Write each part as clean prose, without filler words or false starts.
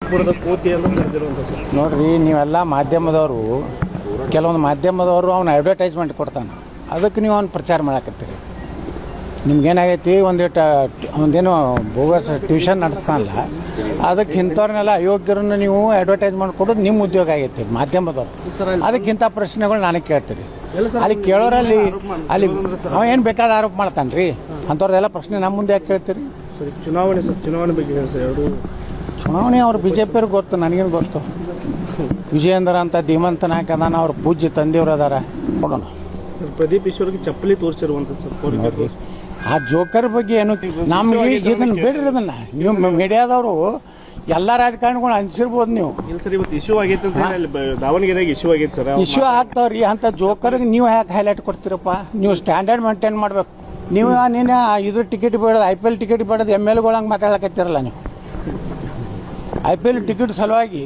ಯಶವಂತಪುರದ ಕೋತಿ ಅಂತ ಕರೆದಿರುವಂಥದ್ದು. ನೋಡ್ರಿ, ನೀವೆಲ್ಲ ಮಾಧ್ಯಮದವರು, ಕೆಲವೊಂದು ಮಾಧ್ಯಮದವರು ಅವ್ನು ಅಡ್ವರ್ಟೈಸ್ಮೆಂಟ್ ಕೊಡ್ತಾನೆ, ಅದಕ್ಕೆ ನೀವು ಅವ್ನು ಪ್ರಚಾರ ಮಾಡಕತ್ತೀರಿ. ನಿಮ್ಗೇನಾಗೈತಿ, ಒಂದೇನು ಬೋಗಸ್ ಟ್ಯೂಷನ್ ನಡೆಸ್ತಾನಲ್ಲ, ಅದಕ್ಕೆ ಇಂಥವ್ರನ್ನೆಲ್ಲ ಅಯೋಗ್ಯರನ್ನು ನೀವು ಅಡ್ವರ್ಟೈಸ್ಮೆಂಟ್ ಕೊಡೋದು ನಿಮ್ಮ ಉದ್ಯೋಗ ಆಗೈತಿ ಮಾಧ್ಯಮದವ್ರು. ಅದಕ್ಕಿಂತ ಪ್ರಶ್ನೆಗಳು ನನಗೆ ಕೇಳ್ತೀರಿ. ಅಲ್ಲಿ ಕೇಳೋರಲ್ಲಿ ಅಲ್ಲಿ ಅವ ಏನು ಬೇಕಾದ ಆರೋಪ ಮಾಡ್ತಾನೆ ರೀ, ಅಂಥವ್ರದ್ದೆಲ್ಲ ಪ್ರಶ್ನೆ ನಮ್ಮ ಮುಂದೆ ಯಾಕೆ ಕೇಳ್ತೀರಿ? ಚುನಾವಣೆ ಬಗ್ಗೆ ಎರಡು ಚುನಾವಣೆ ಅವ್ರು ಬಿ ಜೆ ಪಿಯವ್ರಿಗೆ ಗೊತ್ತು, ನನಗೇನು ಗೊತ್ತು. ವಿಜಯೇಂದ್ರ ಅಂತ ಧೀಮಂತ ನಾಯಕ ಅದಾನ, ಅವ್ರ ಪೂಜ್ಯ ತಂದೆಯವರು ಅದಾರ. ಕೊಡೋಣ. ಪ್ರದೀಪ್ ಈಶ್ವರ್ಗೆ ಚಪ್ಪಲಿ ತೋರಿಸಿರುವಂಥದ್ದು. ಆ ಜೋಕರ್ ಬಗ್ಗೆ ಏನು ನಮ್ಗೆ ಇದನ್ನ ಬೇಡ್ರಿ, ಅದನ್ನ ನೀವು ಮೀಡಿಯಾದವರು ಎಲ್ಲ ರಾಜಕಾರಣಿಗಳು ಅನ್ಸಿರ್ಬೋದು ನೀವು. ಸರ್, ಇವತ್ತು ಇಶ್ಯೂ ಆಗೈತೆ ಅಂತ ದಾವಣಗೆರೆಗೆ ಇಶ್ಯೂ ಆಗೈತೆ ಸರ್. ಇಶ್ಯೂ ಆಗ್ತಾವ್ರಿ. ಅಂತ ಜೋಕರ್ಗೆ ನೀವು ಯಾಕೆ ಹೈಲೈಟ್ ಕೊಡ್ತೀರಪ್ಪ? ನೀವು ಸ್ಟ್ಯಾಂಡರ್ಡ್ ಮೇಂಟೈನ್ ಮಾಡ್ಬೇಕು. ನೀವು ನೀನು ಇದು ಟಿಕೆಟ್ ಬೇಡೋದು, IPL ಟಿಕೆಟ್ ಬೇಡೋದು, MLA ಹಂಗೆ ಮಾತಾಡಕತ್ತೀರಲ್ಲ ನೀವು. IPL ಟಿಕೆಟ್ ಸಲುವಾಗಿ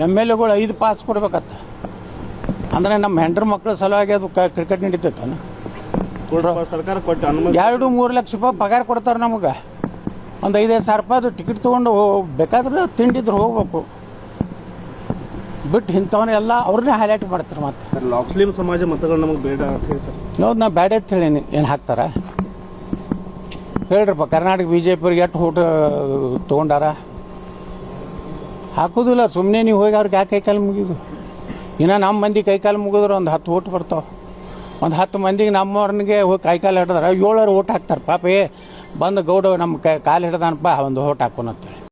MLA 5 ಪಾಸ್ ಕೊಡ್ಬೇಕತ್ತ. ಅಂದ್ರೆ ನಮ್ಮ ಹೆಂಡ್ರ ಮಕ್ಕಳ ಸಲುವಾಗಿ ಅದು ಕ್ರಿಕೆಟ್ ನಡೀತೈತೆ. ಸರ್ಕಾರ ಕೊಟ್ಟು 2-3 ಲಕ್ಷ ರೂಪಾಯಿ ಪಗಾರ ಕೊಡ್ತಾರೆ ನಮಗೆ. ಒಂದು 5-5 ಸಾವಿರ ರೂಪಾಯಿದು ಟಿಕೆಟ್ ತೊಗೊಂಡು ಬೇಕಾದ್ರೆ ತಿಂಡಿದ್ರು ಹೋಗ್ಬೇಕು. ಬಿಟ್ಟು ಇಂಥವನ್ನೆಲ್ಲ ಅವ್ರನ್ನೇ ಹೈಲೈಟ್ ಮಾಡ್ತಾರೆ. ಮತ್ತೆ ಮುಸ್ಲಿಂ ಸಮಾಜ ಮತಗಳು ನಮಗೆ ಬೇಡ ಅಂತ ಹೇಳಿ ಸರ್. ನೋದು ನಾ ಬೇಡ ಅಂತ ಹೇಳೀನಿ. ಏನು ಹಾಕ್ತಾರ ಹೇಳ್ರಪ್ಪ? ಕರ್ನಾಟಕ BJP ಎಷ್ಟು ಓಟ್ ತೊಗೊಂಡಾರ? ಹಾಕೋದಿಲ್ಲ. ಸುಮ್ಮನೆ ನೀವು ಹೋಗಿ ಅವ್ರಿಗೆ ಯಾಕೆ ಕೈಕಾಲು ಮುಗಿದು? ಇನ್ನು ನಮ್ಮ ಮಂದಿ ಕೈಕಾಲು ಮುಗಿದ್ರೆ ಒಂದು 10 ಓಟ್ ಬರ್ತಾವೆ. ಒಂದು 10 ಮಂದಿಗೆ ನಮ್ಮವ್ರನಿಗೆ ಹೋಗಿ ಕೈಕಾಲು ಹಿಡಿದ್ರೆ 7 ಓಟ್ ಹಾಕ್ತಾರೆ. ಪಾಪ ಬಂದು ಗೌಡ ನಮ್ಮ ಕಾಲು ಹಿಡ್ದಾನಪ್ಪ, ಒಂದು ಓಟ್ ಹಾಕೋನಂತ.